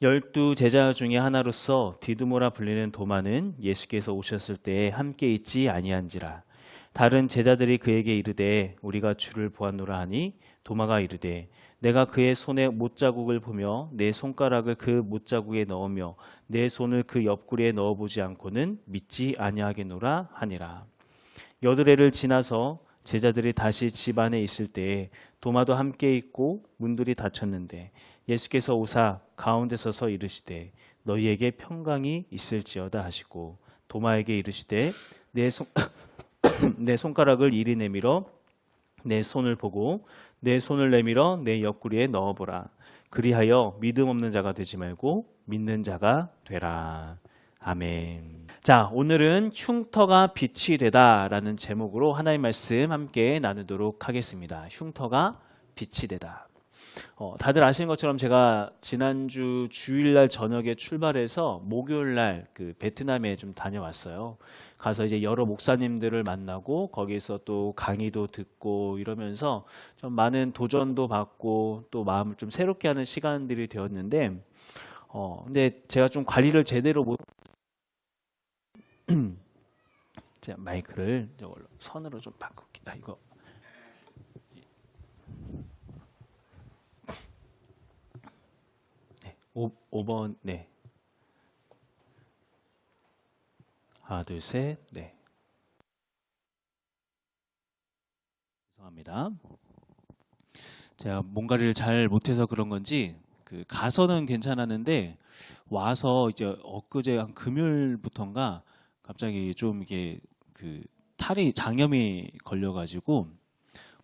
열두 제자 중에 하나로서 디두모라 불리는 도마는 예수께서 오셨을 때에 함께 있지 아니한지라. 다른 제자들이 그에게 이르되 우리가 주를 보았노라 하니 도마가 이르되 내가 그의 손에 못자국을 보며 내 손가락을 그 못자국에 넣으며 내 손을 그 옆구리에 넣어보지 않고는 믿지 아니하겠노라 하니라. 여드레를 지나서 제자들이 다시 집 안에 있을 때에 도마도 함께 있고 문들이 닫혔는데 예수께서 오사 가운데 서서 이르시되 너희에게 평강이 있을지어다 하시고 도마에게 이르시되 내 손가락을 이리 내밀어 내 손을 보고 내 손을 내밀어 내 옆구리에 넣어보라. 그리하여 믿음 없는 자가 되지 말고 믿는 자가 되라. 아멘. 자, 오늘은 흉터가 빛이 되다라는 제목으로 하나님의 말씀 함께 나누도록 하겠습니다. 흉터가 빛이 되다. 다들 아시는 것처럼 제가 지난주 주일날 저녁에 출발해서 목요일날 그 베트남에 좀 다녀왔어요. 가서 이제 여러 목사님들을 만나고 거기서 또 강의도 듣고 이러면서 좀 많은 도전도 받고 또 마음을 좀 새롭게 하는 시간들이 되었는데, 근데 제가 좀 관리를 제대로 못 제가 마이크를 선으로 좀 바꿀게요. 이거 네, 5번 네. 하나 둘 셋 네. 죄송합니다. 제가 뭔가를 잘 못해서 그런 건지 가서는 괜찮았는데 와서 이제 엊그제 한 금요일부터인가 갑자기 좀 이게 탈이 장염이 걸려가지고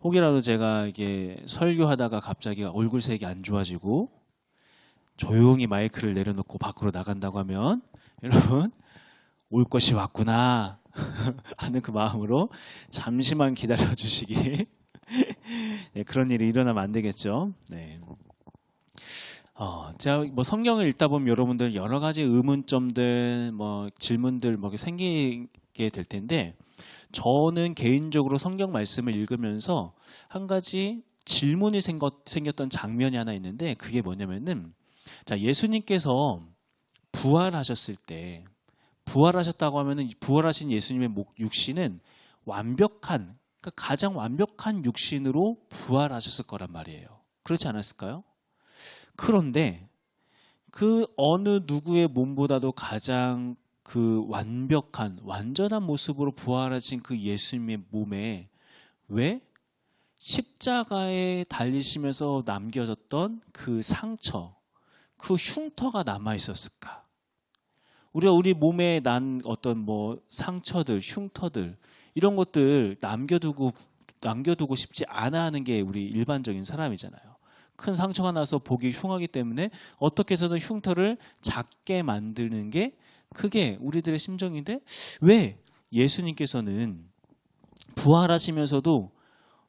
혹이라도 제가 이게 설교하다가 갑자기 얼굴색이 안 좋아지고 조용히 마이크를 내려놓고 밖으로 나간다고 하면 여러분 올 것이 왔구나 하는 그 마음으로 잠시만 기다려 주시기. 네, 그런 일이 일어나면 안 되겠죠. 네. 제가 뭐 성경을 읽다 보면 여러분들 여러 가지 의문점들, 뭐 질문들 뭐 생기게 될 텐데 저는 개인적으로 성경 말씀을 읽으면서 한 가지 질문이 생겼던 장면이 하나 있는데 그게 뭐냐면은 자, 예수님께서 부활하셨을 때 부활하셨다고 하면은 부활하신 예수님의 육신은 완벽한 그러니까 가장 완벽한 육신으로 부활하셨을 거란 말이에요. 그렇지 않았을까요? 그런데 그 어느 누구의 몸보다도 가장 그 완벽한 완전한 모습으로 부활하신 그 예수님의 몸에 왜 십자가에 달리시면서 남겨졌던 그 상처, 그 흉터가 남아 있었을까? 우리가 우리 몸에 난 어떤 뭐 상처들, 흉터들 이런 것들 남겨두고 싶지 않아 하는 게 우리 일반적인 사람이잖아요. 큰 상처가 나서 보기 흉하기 때문에 어떻게 해서든 흉터를 작게 만드는 게 그게 우리들의 심정인데 왜 예수님께서는 부활하시면서도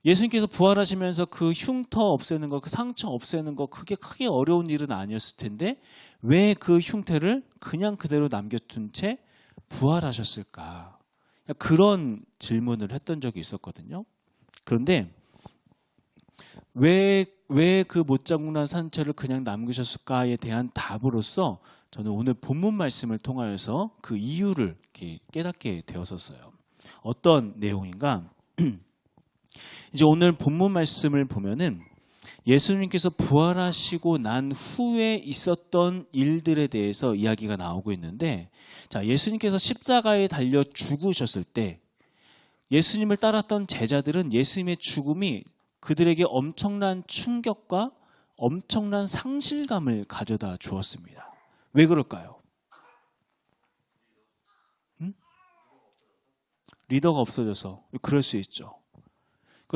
예수님께서 부활하시면서 그 흉터 없애는 거, 그 상처 없애는 거 그게 크게 어려운 일은 아니었을 텐데 왜 그 흉터를 그냥 그대로 남겨둔 채 부활하셨을까? 그런 질문을 했던 적이 있었거든요. 그런데 왜 그 못자국 난 상처를 그냥 남기셨을까에 대한 답으로서 저는 오늘 본문 말씀을 통하여서 그 이유를 이렇게 깨닫게 되었었어요. 어떤 내용인가? 이제 오늘 본문 말씀을 보면은 예수님께서 부활하시고 난 후에 있었던 일들에 대해서 이야기가 나오고 있는데 자, 예수님께서 십자가에 달려 죽으셨을 때 예수님을 따랐던 제자들은 예수님의 죽음이 그들에게 엄청난 충격과 엄청난 상실감을 가져다 주었습니다. 왜 그럴까요? 리더가 없어져서 그럴 수 있죠.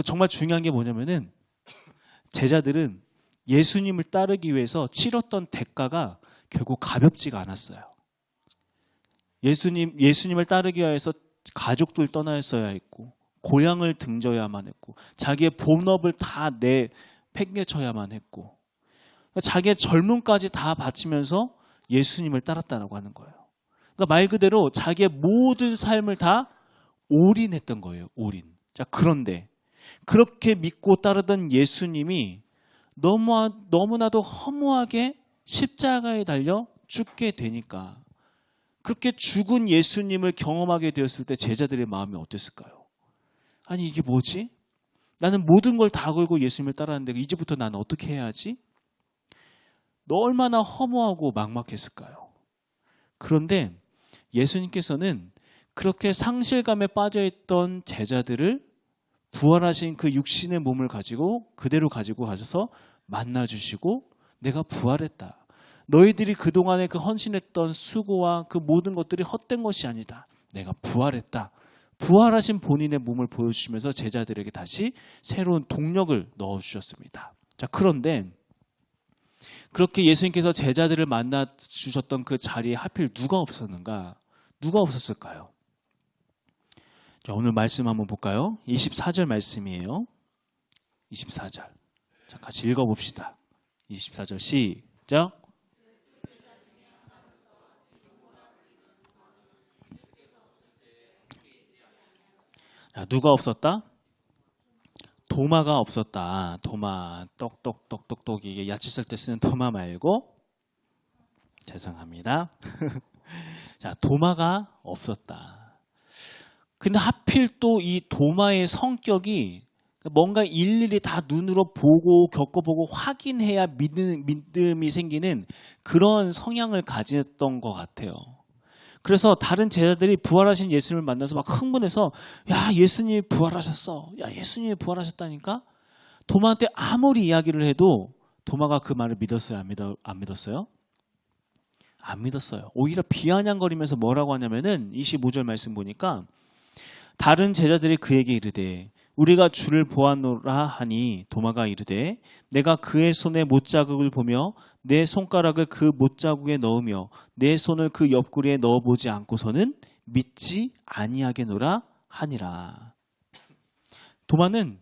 정말 중요한 게 뭐냐면은 제자들은 예수님을 따르기 위해서 치렀던 대가가 결국 가볍지가 않았어요. 예수님을 따르기 위해서 가족들 떠나서야 했고 고향을 등져야만 했고 자기의 본업을 다 팽개쳐야만 했고 자기의 젊음까지 다 바치면서 예수님을 따랐다라고 하는 거예요. 그러니까 말 그대로 자기의 모든 삶을 다 올인했던 거예요. 올인. 자, 그런데 그렇게 믿고 따르던 예수님이 너무나도 허무하게 십자가에 달려 죽게 되니까 그렇게 죽은 예수님을 경험하게 되었을 때 제자들의 마음이 어땠을까요? 아니 이게 뭐지? 나는 모든 걸 다 걸고 예수님을 따랐는데 이제부터 나는 어떻게 해야 하지? 너 얼마나 허무하고 막막했을까요? 그런데 예수님께서는 그렇게 상실감에 빠져있던 제자들을 부활하신 그 육신의 몸을 가지고 그대로 가지고 가셔서 만나주시고 내가 부활했다. 너희들이 그동안에 그 헌신했던 수고와 그 모든 것들이 헛된 것이 아니다. 내가 부활했다. 부활하신 본인의 몸을 보여주시면서 제자들에게 다시 새로운 동력을 넣어주셨습니다. 자, 그런데 그렇게 예수님께서 제자들을 만나주셨던 그 자리에 하필 누가 없었는가? 누가 없었을까요? 자, 오늘 말씀 한번 볼까요? 24절 말씀이에요. 24절. 자, 같이 읽어봅시다. 24절 시작. 자, 누가 없었다? 도마가 없었다. 도마, 똑똑똑똑똑 이게 야채 썰 때 쓰는 도마 말고 죄송합니다. 자, 도마가 없었다. 근데 하필 또 이 도마의 성격이 뭔가 일일이 다 눈으로 보고 겪어보고 확인해야 믿음이 생기는 그런 성향을 가졌던 것 같아요. 그래서 다른 제자들이 부활하신 예수님을 만나서 막 흥분해서 야 예수님이 부활하셨어. 야 예수님이 부활하셨다니까. 도마한테 아무리 이야기를 해도 도마가 그 말을 믿었어요? 안 믿었어요? 안 믿었어요. 오히려 비아냥거리면서 뭐라고 하냐면은 25절 말씀 보니까 다른 제자들이 그에게 이르되 우리가 주를 보았노라 하니 도마가 이르되 내가 그의 손에 못자국을 보며 내 손가락을 그 못자국에 넣으며 내 손을 그 옆구리에 넣어보지 않고서는 믿지 아니하겠노라 하니라. 도마는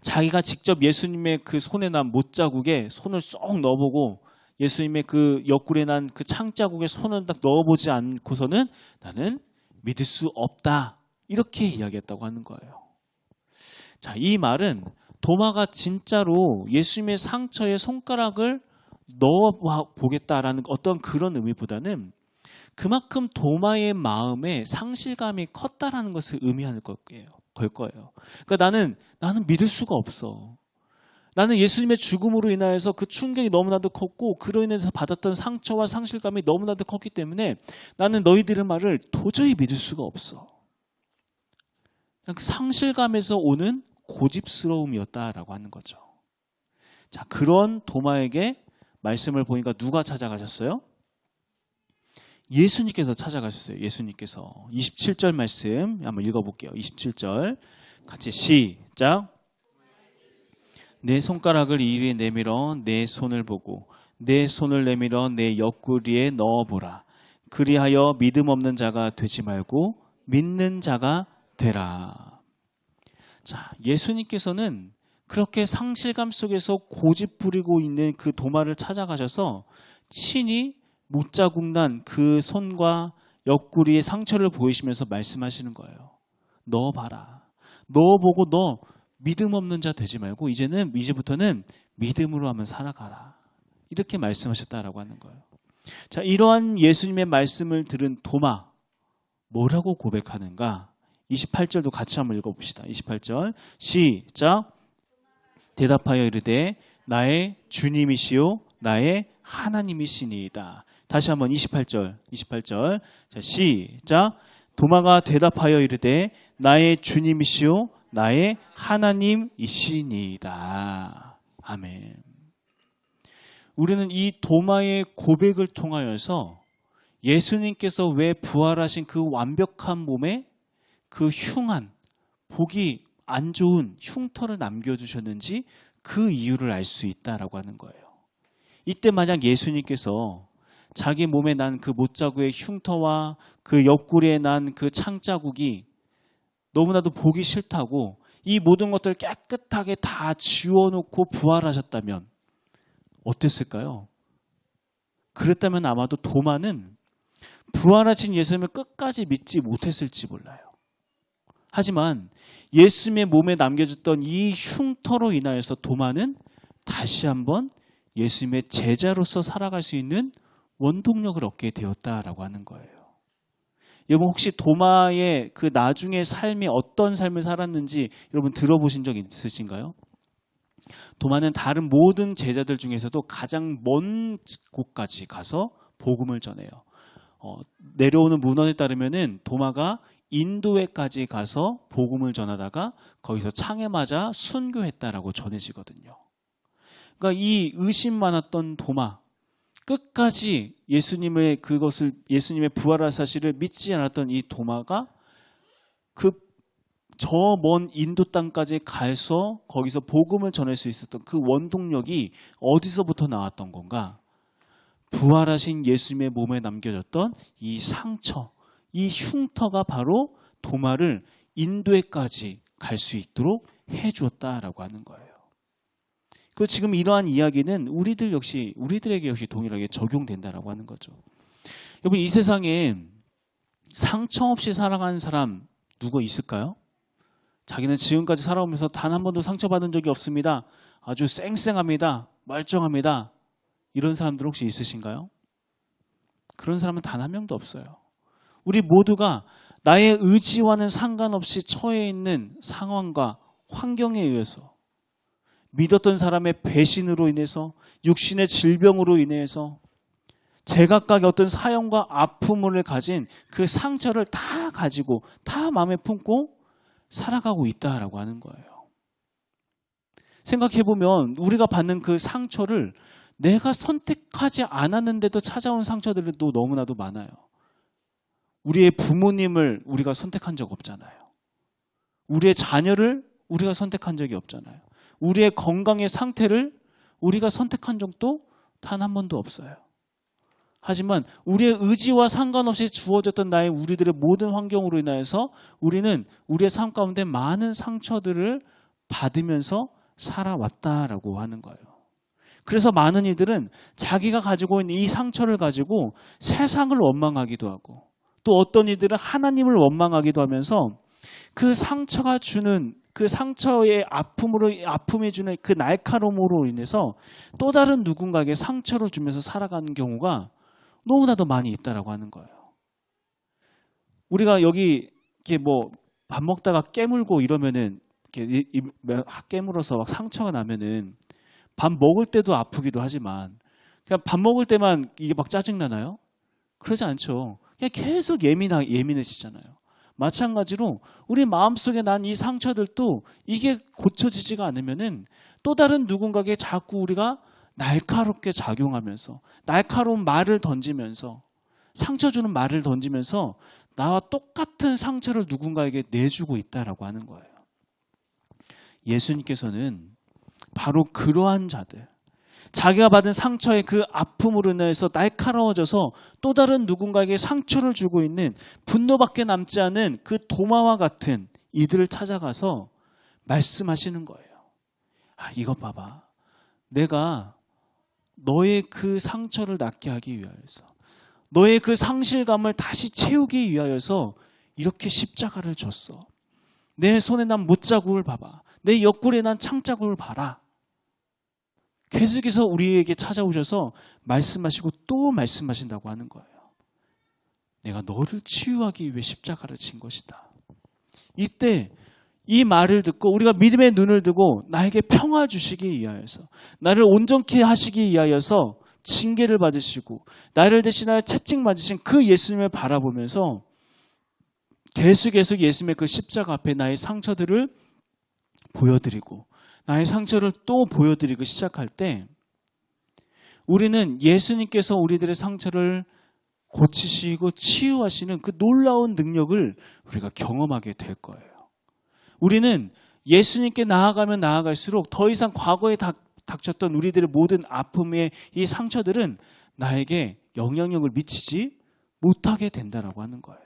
자기가 직접 예수님의 그 손에 난 못자국에 손을 쏙 넣어보고 예수님의 그 옆구리에 난 그 창자국에 손을 딱 넣어보지 않고서는 나는 믿을 수 없다. 이렇게 이야기했다고 하는 거예요. 자, 이 말은 도마가 진짜로 예수님의 상처에 손가락을 넣어보겠다라는 어떤 그런 의미보다는 그만큼 도마의 마음에 상실감이 컸다라는 것을 의미하는 걸 거예요. 그러니까 나는 믿을 수가 없어. 나는 예수님의 죽음으로 인하여서 그 충격이 너무나도 컸고 그로 인해서 받았던 상처와 상실감이 너무나도 컸기 때문에 나는 너희들의 말을 도저히 믿을 수가 없어. 그 상실감에서 오는 고집스러움이었다라고 하는 거죠. 자, 그런 도마에게 말씀을 보니까 누가 찾아가셨어요? 예수님께서 찾아가셨어요. 예수님께서 27절 말씀 한번 읽어볼게요. 27절 같이 시작. 내 손가락을 이리 내밀어 내 손을 보고 내 손을 내밀어 내 옆구리에 넣어보라. 그리하여 믿음 없는 자가 되지 말고 믿는 자가 되라. 자, 예수님께서는 그렇게 상실감 속에서 고집 부리고 있는 그 도마를 찾아가셔서 친히 못자국 난 그 손과 옆구리의 상처를 보이시면서 말씀하시는 거예요. 넣어봐라. 넣어보고 너 믿음 없는 자 되지 말고 이제부터는 믿음으로 한번 살아가라. 이렇게 말씀하셨다라고 하는 거예요. 자, 이러한 예수님의 말씀을 들은 도마 뭐라고 고백하는가? 28절도 같이 한번 읽어봅시다. 28절 시작. 대답하여 이르되 나의 주님이시요 나의 하나님이시니이다. 다시 한번 28절 자, 시작. 도마가 대답하여 이르되 나의 주님이시요 나의 하나님이시니이다. 아멘. 우리는 이 도마의 고백을 통하여서 예수님께서 왜 부활하신 그 완벽한 몸에 그 흉한, 보기 안 좋은 흉터를 남겨주셨는지 그 이유를 알 수 있다라고 하는 거예요. 이때 만약 예수님께서 자기 몸에 난 그 못자국의 흉터와 그 옆구리에 난 그 창자국이 너무나도 보기 싫다고 이 모든 것들을 깨끗하게 다 지워놓고 부활하셨다면 어땠을까요? 그랬다면 아마도 도마는 부활하신 예수님을 끝까지 믿지 못했을지 몰라요. 하지만 예수님의 몸에 남겨졌던 이 흉터로 인하여서 도마는 다시 한번 예수님의 제자로서 살아갈 수 있는 원동력을 얻게 되었다라고 하는 거예요. 여러분 혹시 도마의 그 나중의 삶이 어떤 삶을 살았는지 여러분 들어보신 적 있으신가요? 도마는 다른 모든 제자들 중에서도 가장 먼 곳까지 가서 복음을 전해요. 내려오는 문헌에 따르면은 도마가 인도에까지 가서 복음을 전하다가 거기서 창에 맞아 순교했다라고 전해지거든요. 그러니까 이 의심 많았던 도마, 끝까지 예수님의 부활한 사실을 믿지 않았던 이 도마가 저 먼 인도 땅까지 가서 거기서 복음을 전할 수 있었던 그 원동력이 어디서부터 나왔던 건가? 부활하신 예수님의 몸에 남겨졌던 이 상처, 이 흉터가 바로 도마를 인도에까지 갈 수 있도록 해주었다라고 하는 거예요. 그리고 지금 이러한 이야기는 우리들에게 역시 동일하게 적용된다라고 하는 거죠. 여러분 이 세상에 상처 없이 살아가는 사람 누구 있을까요? 자기는 지금까지 살아오면서 단 한 번도 상처받은 적이 없습니다. 아주 쌩쌩합니다. 멀쩡합니다. 이런 사람들 혹시 있으신가요? 그런 사람은 단 한 명도 없어요. 우리 모두가 나의 의지와는 상관없이 처해 있는 상황과 환경에 의해서 믿었던 사람의 배신으로 인해서 육신의 질병으로 인해서 제각각의 어떤 사연과 아픔을 가진 그 상처를 다 가지고 다 마음에 품고 살아가고 있다라고 하는 거예요. 생각해보면 우리가 받는 그 상처를 내가 선택하지 않았는데도 찾아온 상처들도 너무나도 많아요. 우리의 부모님을 우리가 선택한 적 없잖아요. 우리의 자녀를 우리가 선택한 적이 없잖아요. 우리의 건강의 상태를 우리가 선택한 적도 단 한 번도 없어요. 하지만 우리의 의지와 상관없이 주어졌던 우리들의 모든 환경으로 인하여서 우리는 우리의 삶 가운데 많은 상처들을 받으면서 살아왔다라고 하는 거예요. 그래서 많은 이들은 자기가 가지고 있는 이 상처를 가지고 세상을 원망하기도 하고 또 어떤 이들은 하나님을 원망하기도 하면서 그 상처가 주는 그 상처의 아픔이 주는 그 날카로움으로 인해서 또 다른 누군가에게 상처를 주면서 살아가는 경우가 너무나도 많이 있다라고 하는 거예요. 우리가 여기 이렇게 뭐 밥 먹다가 깨물고 이러면은 이렇게 깨물어서 막 상처가 나면은 밥 먹을 때도 아프기도 하지만 그냥 밥 먹을 때만 이게 막 짜증 나나요? 그러지 않죠. 그냥 계속 예민해지잖아요. 마찬가지로 우리 마음속에 난 이 상처들도 이게 고쳐지지가 않으면은 또 다른 누군가에게 자꾸 우리가 날카롭게 작용하면서 날카로운 말을 던지면서 상처 주는 말을 던지면서 나와 똑같은 상처를 누군가에게 내주고 있다라고 하는 거예요. 예수님께서는 바로 그러한 자들, 자기가 받은 상처의 그 아픔으로 인해서 날카로워져서 또 다른 누군가에게 상처를 주고 있는 분노밖에 남지 않은 그 도마와 같은 이들을 찾아가서 말씀하시는 거예요. 이것 봐봐. 내가 너의 그 상처를 낫게 하기 위하여서 너의 그 상실감을 다시 채우기 위하여서 이렇게 십자가를 줬어. 내 손에 난 못자국을 봐봐. 내 옆구리에 난 창자국을 봐라. 계속해서 우리에게 찾아오셔서 말씀하시고 또 말씀하신다고 하는 거예요. 내가 너를 치유하기 위해 십자가를 진 것이다. 이때 이 말을 듣고 우리가 믿음의 눈을 두고 나에게 평화 주시기 위하여서 나를 온전케 하시기 위하여서 징계를 받으시고 나를 대신하여 채찍 맞으신 그 예수님을 바라보면서 계속 예수님의 그 십자가 앞에 나의 상처들을 보여드리고 나의 상처를 또 보여드리기 시작할 때 우리는 예수님께서 우리들의 상처를 고치시고 치유하시는 그 놀라운 능력을 우리가 경험하게 될 거예요. 우리는 예수님께 나아가면 나아갈수록 더 이상 과거에 닥쳤던 우리들의 모든 아픔의 이 상처들은 나에게 영향력을 미치지 못하게 된다라고 하는 거예요.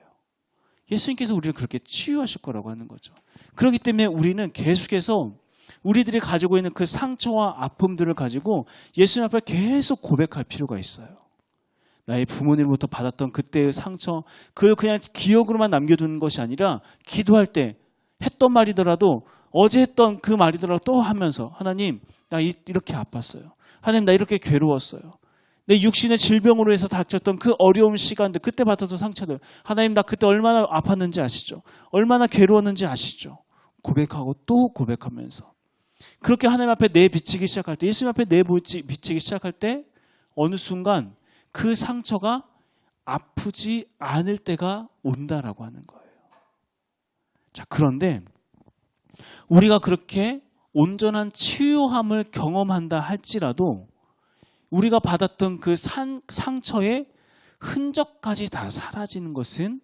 예수님께서 우리를 그렇게 치유하실 거라고 하는 거죠. 그렇기 때문에 우리는 계속해서 우리들이 가지고 있는 그 상처와 아픔들을 가지고 예수님 앞에 계속 고백할 필요가 있어요. 나의 부모님으로부터 받았던 그때의 상처, 그걸 그냥 기억으로만 남겨두는 것이 아니라 기도할 때 했던 말이더라도 어제 했던 그 말이더라도 또 하면서 하나님 나 이렇게 아팠어요. 하나님, 나 이렇게 괴로웠어요. 내 육신의 질병으로 해서 닥쳤던 그 어려운 시간들, 그때 받았던 상처들, 하나님, 나 그때 얼마나 아팠는지 아시죠? 얼마나 괴로웠는지 아시죠? 고백하고 또 고백하면서 그렇게 하나님 앞에 내비치기 시작할 때, 예수님 앞에 내비치기 시작할 때 어느 순간 그 상처가 아프지 않을 때가 온다라고 하는 거예요. 자, 그런데 우리가 그렇게 온전한 치유함을 경험한다 할지라도 우리가 받았던 그 상처의 흔적까지 다 사라지는 것은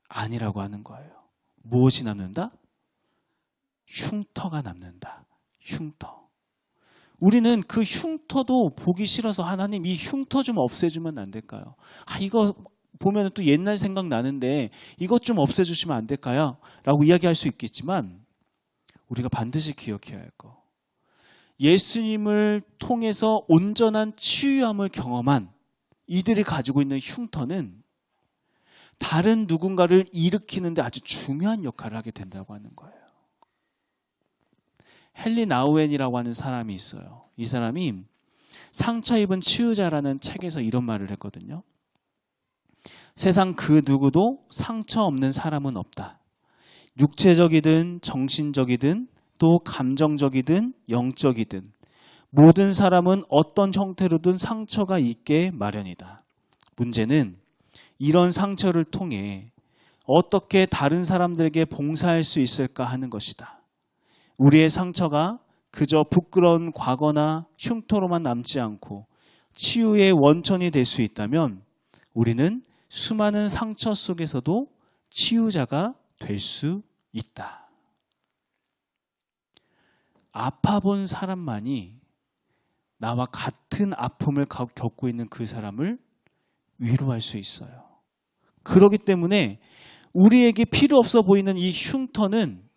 아니라고 하는 거예요. 무엇이 남는다? 흉터가 남는다. 흉터. 우리는 그 흉터도 보기 싫어서 하나님, 이 흉터 좀 없애주면 안 될까요? 이거 보면 또 옛날 생각 나는데 이것 좀 없애주시면 안 될까요? 라고 이야기할 수 있겠지만 우리가 반드시 기억해야 할 거. 예수님을 통해서 온전한 치유함을 경험한 이들이 가지고 있는 흉터는 다른 누군가를 일으키는데 아주 중요한 역할을 하게 된다고 하는 거예요. 헨리 나우엔이라고 하는 사람이 있어요. 이 사람이 상처 입은 치유자라는 책에서 이런 말을 했거든요. 세상 그 누구도 상처 없는 사람은 없다. 육체적이든 정신적이든 또 감정적이든 영적이든 모든 사람은 어떤 형태로든 상처가 있게 마련이다. 문제는 이런 상처를 통해 어떻게 다른 사람들에게 봉사할 수 있을까 하는 것이다. 우리의 상처가 그저 부끄러운 과거나 흉터로만 남지 않고 치유의 원천이 될 수 있다면 우리는 수많은 상처 속에서도 치유자가 될 수 있다. 아파본 사람만이 나와 같은 아픔을 겪고 있는 그 사람을 위로할 수 있어요. 그렇기 때문에 우리에게 필요 없어 보이는 이 흉터는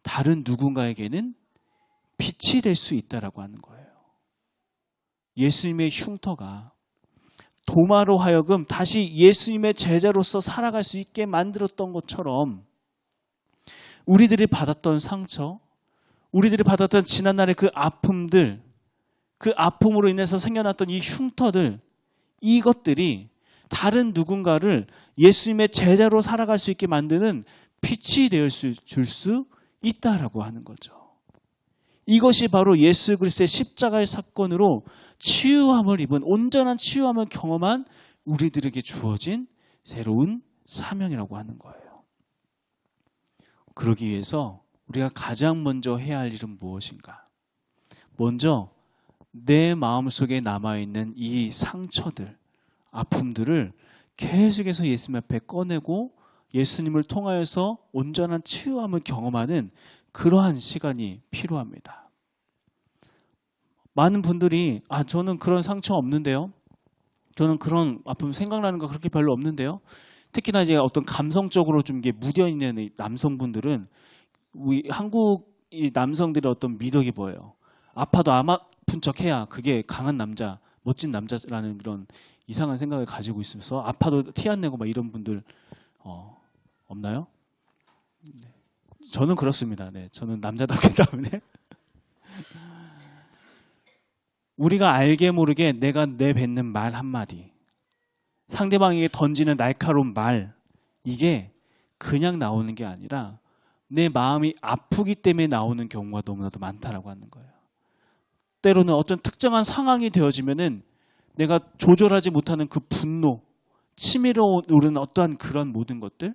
다른 누군가에게는 빛이 될 수 있다라고 하는 거예요. 예수님의 흉터가 도마로 하여금 다시 예수님의 제자로서 살아갈 수 있게 만들었던 것처럼 우리들이 받았던 상처, 우리들이 받았던 지난날의 그 아픔들, 그 아픔으로 인해서 생겨났던 이 흉터들, 이것들이 다른 누군가를 예수님의 제자로 살아갈 수 있게 만드는 빛이 줄 수 있다라고 하는 거죠. 이것이 바로 예수 그리스도의 십자가의 사건으로 치유함을 입은, 온전한 치유함을 경험한 우리들에게 주어진 새로운 사명이라고 하는 거예요. 그러기 위해서 우리가 가장 먼저 해야 할 일은 무엇인가? 먼저 내 마음속에 남아있는 이 상처들, 아픔들을 계속해서 예수님 앞에 꺼내고 예수님을 통하여서 온전한 치유함을 경험하는 그러한 시간이 필요합니다. 많은 분들이 저는 그런 상처 없는데요. 저는 그런 아픔 생각나는 거 그렇게 별로 없는데요. 특히나 이제 어떤 감성적으로 좀 이게 묻어있는 남성분들은 우리 한국 이 남성들의 어떤 미덕이 보여요. 아파도 안 아픈 척 해야 그게 강한 남자, 멋진 남자라는 그런 이상한 생각을 가지고 있어서 아파도 티 안 내고 막 이런 분들 없나요? 네. 저는 그렇습니다. 네, 저는 남자답기 때문에 우리가 알게 모르게 내가 내뱉는 말 한마디, 상대방에게 던지는 날카로운 말, 이게 그냥 나오는 게 아니라 내 마음이 아프기 때문에 나오는 경우가 너무나도 많다라고 하는 거예요. 때로는 어떤 특정한 상황이 되어지면은 내가 조절하지 못하는 그 분노, 치밀어 오르는 어떠한 그런 모든 것들,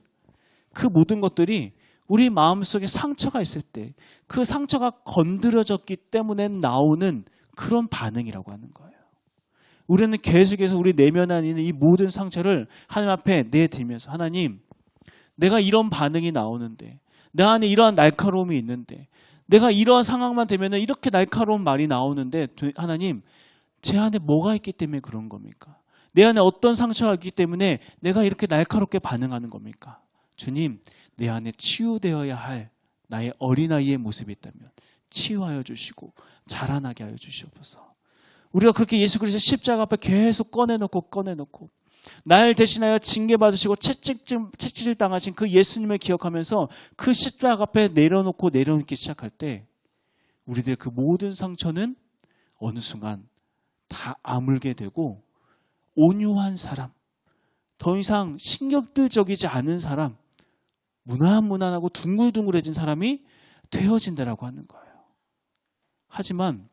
그 모든 것들이 우리 마음속에 상처가 있을 때 그 상처가 건드려졌기 때문에 나오는 그런 반응이라고 하는 거예요. 우리는 계속해서 우리 내면 안에 있는 이 모든 상처를 하나님 앞에 내들면서 하나님, 내가 이런 반응이 나오는데, 내 안에 이러한 날카로움이 있는데, 내가 이러한 상황만 되면 이렇게 날카로운 말이 나오는데 하나님, 제 안에 뭐가 있기 때문에 그런 겁니까? 내 안에 어떤 상처가 있기 때문에 내가 이렇게 날카롭게 반응하는 겁니까? 주님, 내 안에 치유되어야 할 나의 어린아이의 모습이 있다면 치유하여 주시고 자라나게 하여 주시옵소서. 우리가 그렇게 예수 그리스도 십자가 앞에 계속 꺼내놓고 날 대신하여 징계받으시고 채찍질 당하신 그 예수님을 기억하면서 그 십자가 앞에 내려놓기 시작할 때 우리들의 그 모든 상처는 어느 순간 다 아물게 되고 온유한 사람, 더 이상 신경질적이지 않은 사람, 무난무난하고 둥글둥글해진 사람이 되어진다라고 하는 거예요. 하지만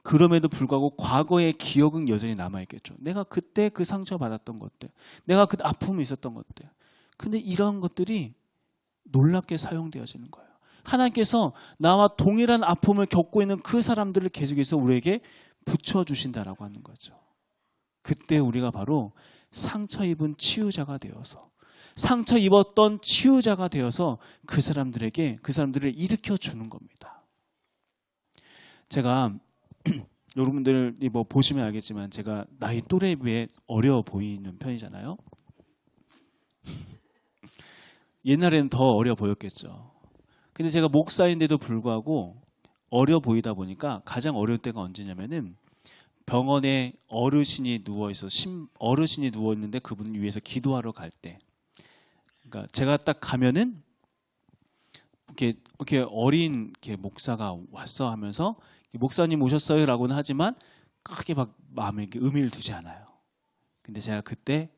그럼에도 불구하고 과거의 기억은 여전히 남아있겠죠. 내가 그때 그 상처받았던 것들, 내가 그 아픔이 있었던 것들. 근데 이런 것들이 놀랍게 사용되어지는 거예요. 하나님께서 나와 동일한 아픔을 겪고 있는 그 사람들을 계속해서 우리에게 붙여주신다라고 하는 거죠. 그때 우리가 바로 상처 입은 치유자가 되어서, 상처 입었던 치유자가 되어서 그 사람들을 일으켜 주는 겁니다. 제가 여러분들이 뭐 보시면 알겠지만 제가 나이 또래에 비해 어려 보이는 편이잖아요. 옛날에는 더 어려 보였겠죠. 근데 제가 목사인데도 불구하고 어려 보이다 보니까 가장 어려울 때가 언제냐면은 병원에 어르신이 누워 있는데 그분 위해서 기도하러 갈 때. 그러니까 제가 딱 가면은 이렇게 어린 목사가 왔어 하면서 목사님 오셨어요라고는 하지만 크게 막 마음에 의미를 두지 않아요. 근데 제가 그때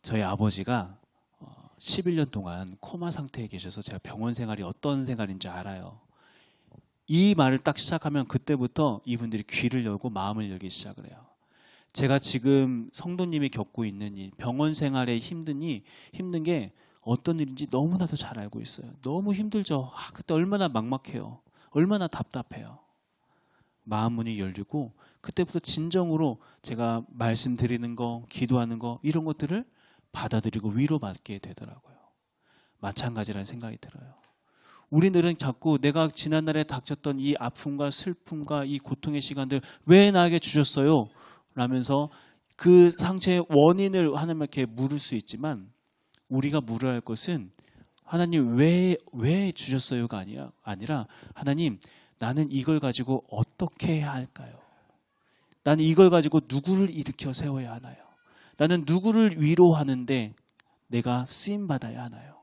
저희 아버지가 11년 동안 코마 상태에 계셔서 제가 병원 생활이 어떤 생활인지 알아요. 이 말을 딱 시작하면 그때부터 이분들이 귀를 열고 마음을 열기 시작을 해요. 제가 지금 성도님이 겪고 있는 이 병원 생활의 힘든 게 어떤 일인지 너무나도 잘 알고 있어요. 너무 힘들죠. 그때 얼마나 막막해요. 얼마나 답답해요. 마음 문이 열리고 그때부터 진정으로 제가 말씀드리는 거, 기도하는 거 이런 것들을 받아들이고 위로받게 되더라고요. 마찬가지라는 생각이 들어요. 우리들은 자꾸 내가 지난날에 닥쳤던 이 아픔과 슬픔과 이 고통의 시간들 왜 나에게 주셨어요? 라면서 그 상처의 원인을 하나님께 물을 수 있지만 우리가 물어야 할 것은 하나님 왜 주셨어요가 아니라 하나님 나는 이걸 가지고 어떻게 해야 할까요? 나는 이걸 가지고 누구를 일으켜 세워야 하나요? 나는 누구를 위로하는데 내가 쓰임받아야 하나요?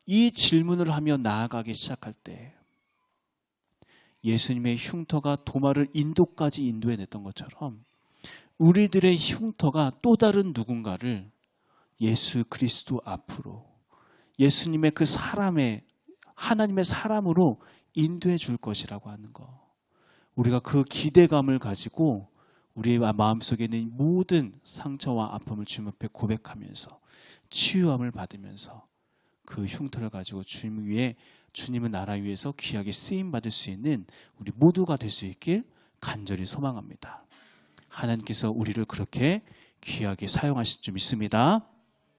이 질문을 하며 나아가기 시작할 때 예수님의 흉터가 도마를 인도까지 인도해냈던 것처럼 우리들의 흉터가 또 다른 누군가를 예수 그리스도 앞으로 예수님의 그 하나님의 사람으로 인도해 줄 것이라고 하는 거. 우리가 그 기대감을 가지고 우리의 마음속에 있는 모든 상처와 아픔을 주님 앞에 고백하면서 치유함을 받으면서 그 흉터를 가지고 주님 위에 주님의 나라 위에서 귀하게 쓰임받을 수 있는 우리 모두가 될 수 있길 간절히 소망합니다. 하나님께서 우리를 그렇게 귀하게 사용하실 줄 믿습니다.